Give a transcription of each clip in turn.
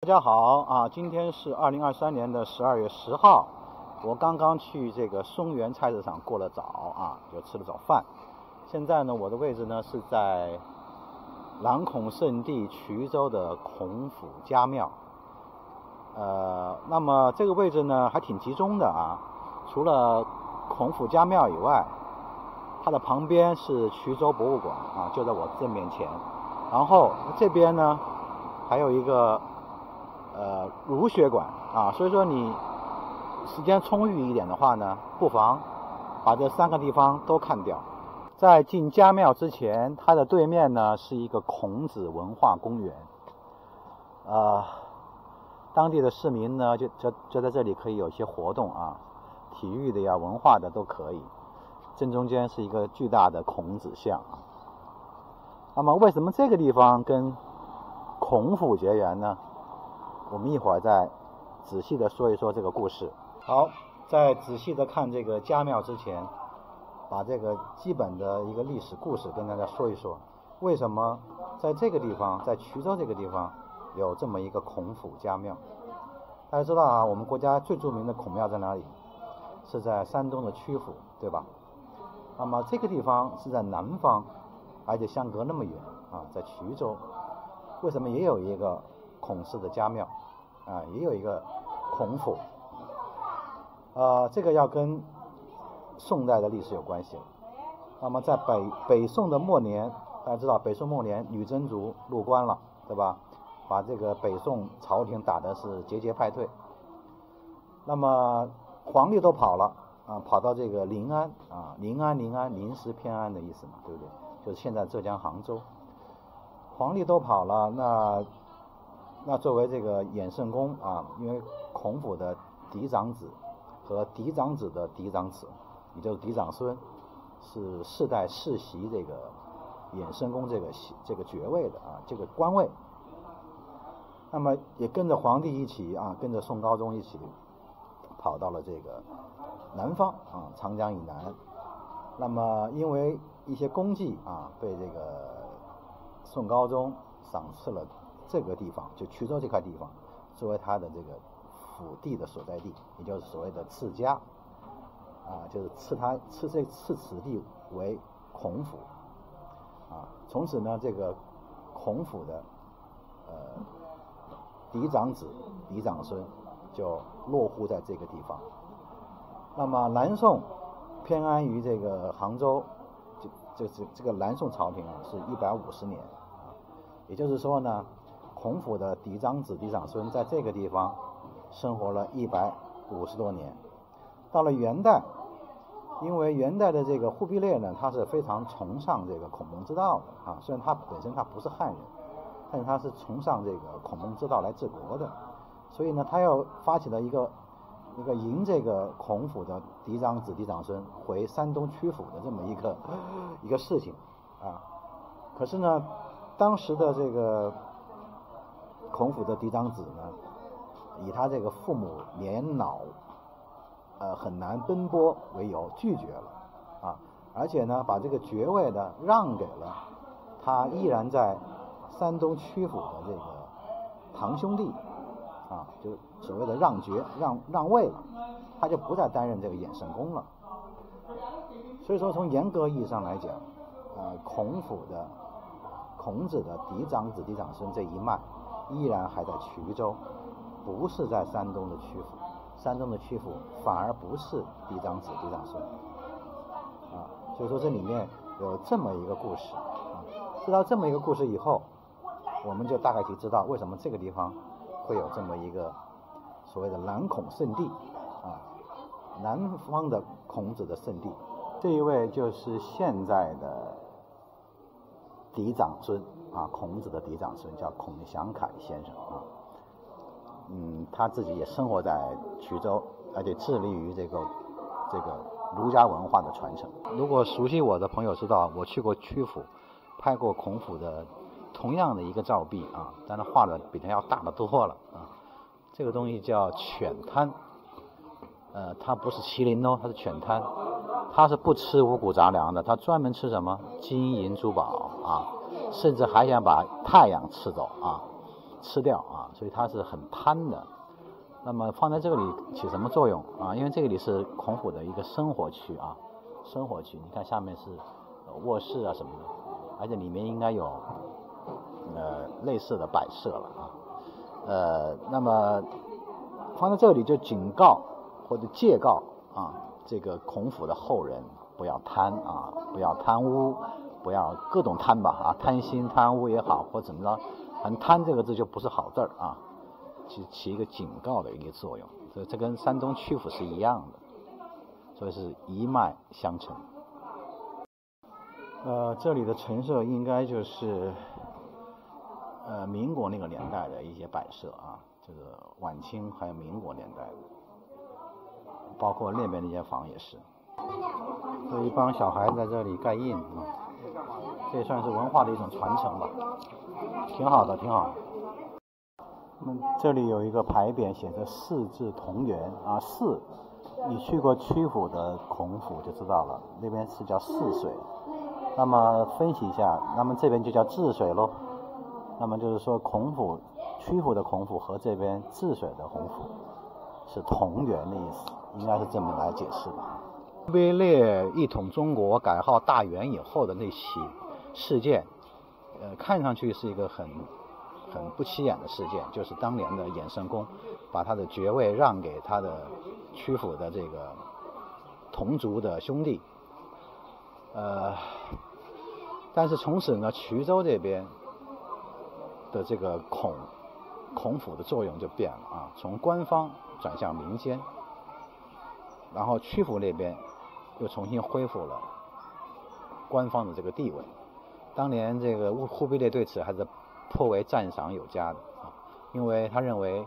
大家好啊，今天是2023年的12月10号，我刚刚去这个松原菜市场过了早啊，就吃了早饭。现在呢，我的位置呢是在南孔圣地衢州的孔府家庙。那么这个位置呢还挺集中的啊，除了孔府家庙以外，它的旁边是衢州博物馆啊，就在我正面前。然后这边呢还有一个儒学馆啊，所以说你时间充裕一点的话呢，不妨把这3个地方都看掉。在进家庙之前，它的对面呢是一个孔子文化公园，当地的市民呢就在这里可以有一些活动啊，体育的呀、文化的都可以。正中间是一个巨大的孔子像啊。那么为什么这个地方跟孔府结缘呢？我们一会儿再仔细的说一说这个故事。好，在仔细的看这个家庙之前，把这个基本的一个历史故事跟大家说一说。为什么在这个地方，在衢州这个地方有这么一个孔府家庙？大家知道啊，我们国家最著名的孔庙在哪里？是在山东的曲阜，对吧？那么这个地方是在南方，而且相隔那么远啊，在衢州，为什么也有一个孔氏的家庙啊，也有一个孔府？这个要跟宋代的历史有关系了。那么在北宋的末年，大家知道北宋末年女真族入关了，对吧？把这个北宋朝廷打的是节节败退。那么皇帝都跑了啊，跑到这个临安啊，临安临时偏安的意思嘛，对不对？就是现在浙江杭州。皇帝都跑了，那作为这个衍圣公啊，因为孔府的嫡长子和嫡长子的嫡长子，也就是嫡长孙，是世代世袭这个衍圣公这个爵位的啊，这个官位。那么也跟着皇帝一起啊，跟着宋高宗一起跑到了这个南方啊，长江以南。那么因为一些功绩啊，被这个宋高宗赏赐了这个地方，就衢州这块地方作为他的这个府地的所在地，也就是所谓的赐家啊，就是赐此地为孔府啊。从此呢，这个孔府的嫡长子、嫡长孙就落户在这个地方。那么南宋偏安于这个杭州，这个南宋朝廷啊是150年啊，也就是说呢，孔府的嫡长子、嫡长孙在这个地方生活了150多年。到了元代，因为元代的这个忽必烈呢，他是非常崇尚这个孔孟之道的啊，虽然他本身他不是汉人，但是他是崇尚这个孔孟之道来治国的，所以呢，他要发起了一个迎这个孔府的嫡长子、嫡长孙回山东曲阜的这么一个事情啊。可是呢，当时的这个孔府的嫡长子呢，以他这个父母年老，很难奔波为由拒绝了啊，而且呢，把这个爵位呢让给了他依然在山东曲阜的这个堂兄弟啊，就所谓的让爵让位了，他就不再担任这个衍圣公了。所以说，从严格意义上来讲，孔府的孔子的嫡长子、嫡长孙这一脉依然还在衢州，不是在山东的曲阜。山东的曲阜反而不是嫡长子、嫡长孙啊。所以说这里面有这么一个故事啊。知道这么一个故事以后，我们就大概可以知道为什么这个地方会有这么一个所谓的南孔圣地啊，南方的孔子的圣地。这一位就是现在的嫡长孙啊，孔子的嫡长孙叫孔祥凯先生啊。他自己也生活在衢州，而且致力于这个儒家文化的传承。如果熟悉我的朋友知道，我去过曲阜，拍过孔府的同样的一个照壁啊，但是画的比他要大得多了啊。这个东西叫犬贪，它不是麒麟哦，它是犬贪，它是不吃五谷杂粮的，它专门吃什么金银珠宝啊，甚至还想把太阳吃走啊。吃掉啊，所以它是很贪的。那么放在这里起什么作用啊？因为这里是孔府的一个生活区啊，生活区。你看下面是卧室啊什么的，而且里面应该有类似的摆设了啊。那么放在这里就警告或者戒告啊，这个孔府的后人不要贪啊，不要贪污，不要各种贪吧啊，贪心贪污也好或怎么着，反正贪这个字就不是好字啊，起一个警告的一个作用。所以这跟山东曲阜是一样的，所以是一脉相承。这里的陈设应该就是民国那个年代的一些摆设啊，这个晚清还有民国年代的，包括那边那间房也是。有一帮小孩子在这里盖印啊，这也算是文化的一种传承吧，挺好的，挺好的。这里有一个牌匾，写着四字同源啊，四，你去过曲阜的孔府就知道了，那边是叫泗水。那么分析一下，那么这边就叫治水喽。那么就是说孔府曲阜的孔府和这边治水的孔府是同源的意思，应该是这么来解释吧。忽必烈一统中国改号大元以后的那起事件，看上去是一个很不起眼的事件，就是当年的衍圣公把他的爵位让给他的曲阜的这个同族的兄弟，但是从此呢，衢州这边的这个孔府的作用就变了啊，从官方转向民间，然后曲阜那边又重新恢复了官方的这个地位。当年这个忽必烈对此还是颇为赞赏有加的啊，因为他认为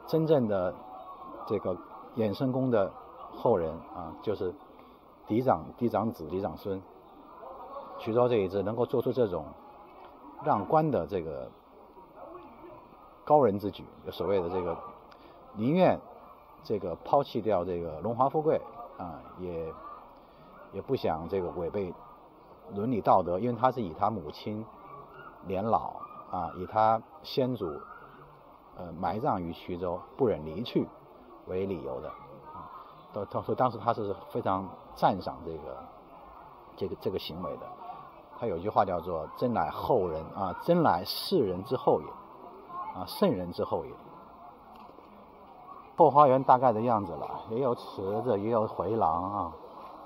真正的这个衍圣公的后人啊，就是嫡长子、嫡长孙，衢州这一支能够做出这种让官的这个高人之举，就所谓的这个宁愿这个抛弃掉这个荣华富贵啊，也不想这个违背伦理道德，因为他是以他母亲年老啊，以他先祖埋葬于衢州，不忍离去为理由的啊。当时他是非常赞赏这个行为的。他有一句话叫做“真乃后人啊，真乃世人之后也啊，圣人之后也”。后花园大概的样子了，也有池子，也有回廊啊。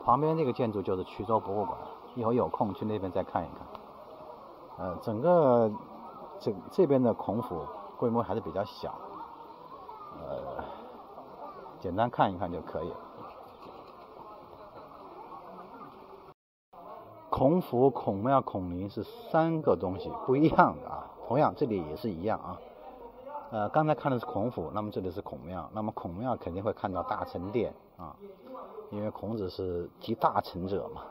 旁边这个建筑就是衢州博物馆，一会儿有空去那边再看一看。整个这边的孔府规模还是比较小，简单看一看就可以了。孔府、孔庙、孔陵是三个东西不一样的啊，同样这里也是一样啊。刚才看的是孔府，那么这里是孔庙，那么孔庙肯定会看到大成殿啊，因为孔子是集大成者嘛。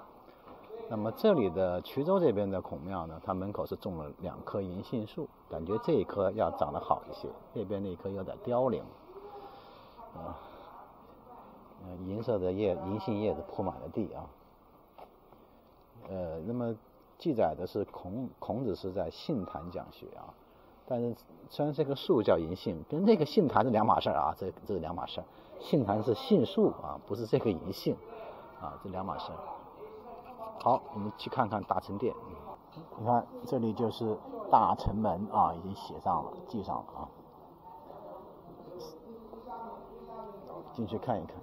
那么这里的衢州这边的孔庙呢，它门口是种了2棵银杏树，感觉这一棵要长得好一些，那边一棵有点凋零。银色的银杏叶子铺满了地啊。那么记载的是孔子是在杏坛讲学啊，但是虽然这棵树叫银杏，跟这个杏坛是两码事啊，这是两码事。杏坛是杏树啊，不是这个银杏啊，这两码事。好，我们去看看大成殿。你看这里就是大成门啊，已经写上了，记上了啊。进去看一看。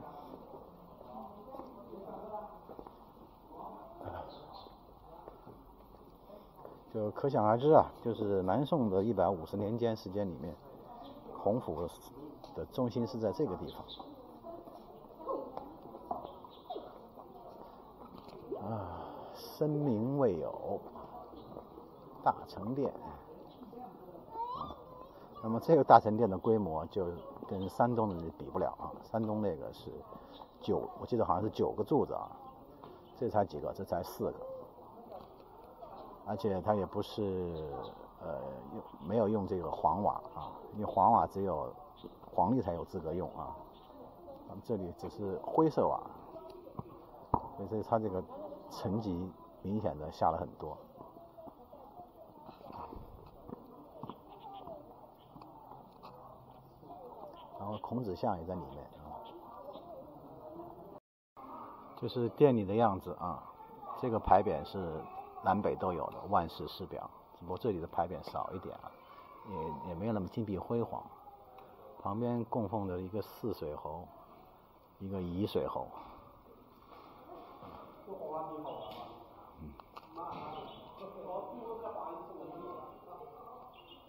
就可想而知啊，就是南宋的150年间时间里面，孔府的中心是在这个地方啊。声名未有，大成殿那么这个大成殿的规模就跟山东的比不了啊，山东那个是我记得好像是9个柱子啊，这才几个，这才4个。而且它也不是没有用这个黄瓦啊，因为黄瓦只有皇帝才有资格用啊，咱们这里只是灰色瓦，所以它这个层级明显的下了很多。后孔子像也在里面啊。这是店里的样子啊，这个牌匾是南北都有的万世师表，只不过这里的牌匾少一点啊，也没有那么金碧辉煌。旁边供奉着一个泗水猴，一个沂水猴。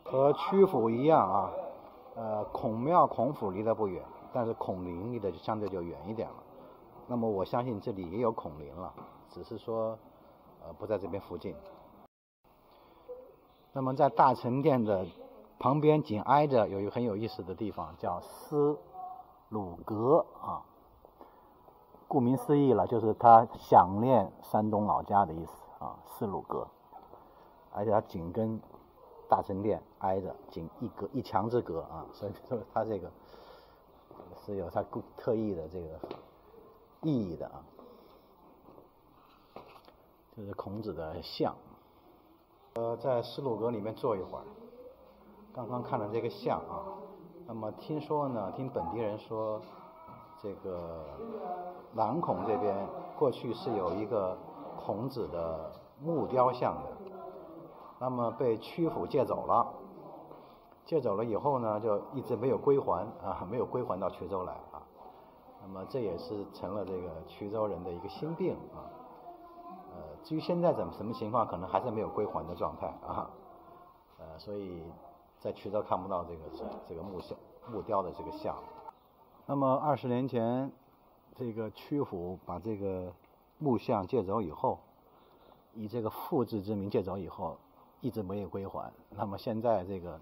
和曲阜一样啊，孔庙、孔府离得不远，但是孔林离得相对就远一点了。那么我相信这里也有孔林了，只是说不在这边附近。那么在大成殿的旁边紧挨着有一个很有意思的地方，叫司鲁阁啊。顾名思义了，就是他想念山东老家的意思啊，司鲁阁。而且它紧跟大成殿挨着，仅一墙之隔啊，所以说它这个是有它特意的这个意义的啊。这是孔子的像，在司鲁阁里面坐一会儿，刚刚看了这个像啊，那么听说呢，听本地人说，这个南孔这边过去是有一个孔子的木雕像的。那么被曲阜借走了，借走了以后呢，就一直没有归还啊，没有归还到衢州来啊。那么这也是成了这个衢州人的一个心病啊。至于现在什么情况，可能还是没有归还的状态啊。所以在衢州看不到这个木雕的这个像。那么20年前，这个曲阜把这个木像借走以后，以这个复制之名借走以后，一直没有归还。那么现在这个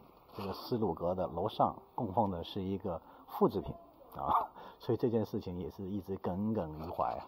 司鲁阁的楼上供奉的是一个复制品啊，所以这件事情也是一直耿耿于怀啊。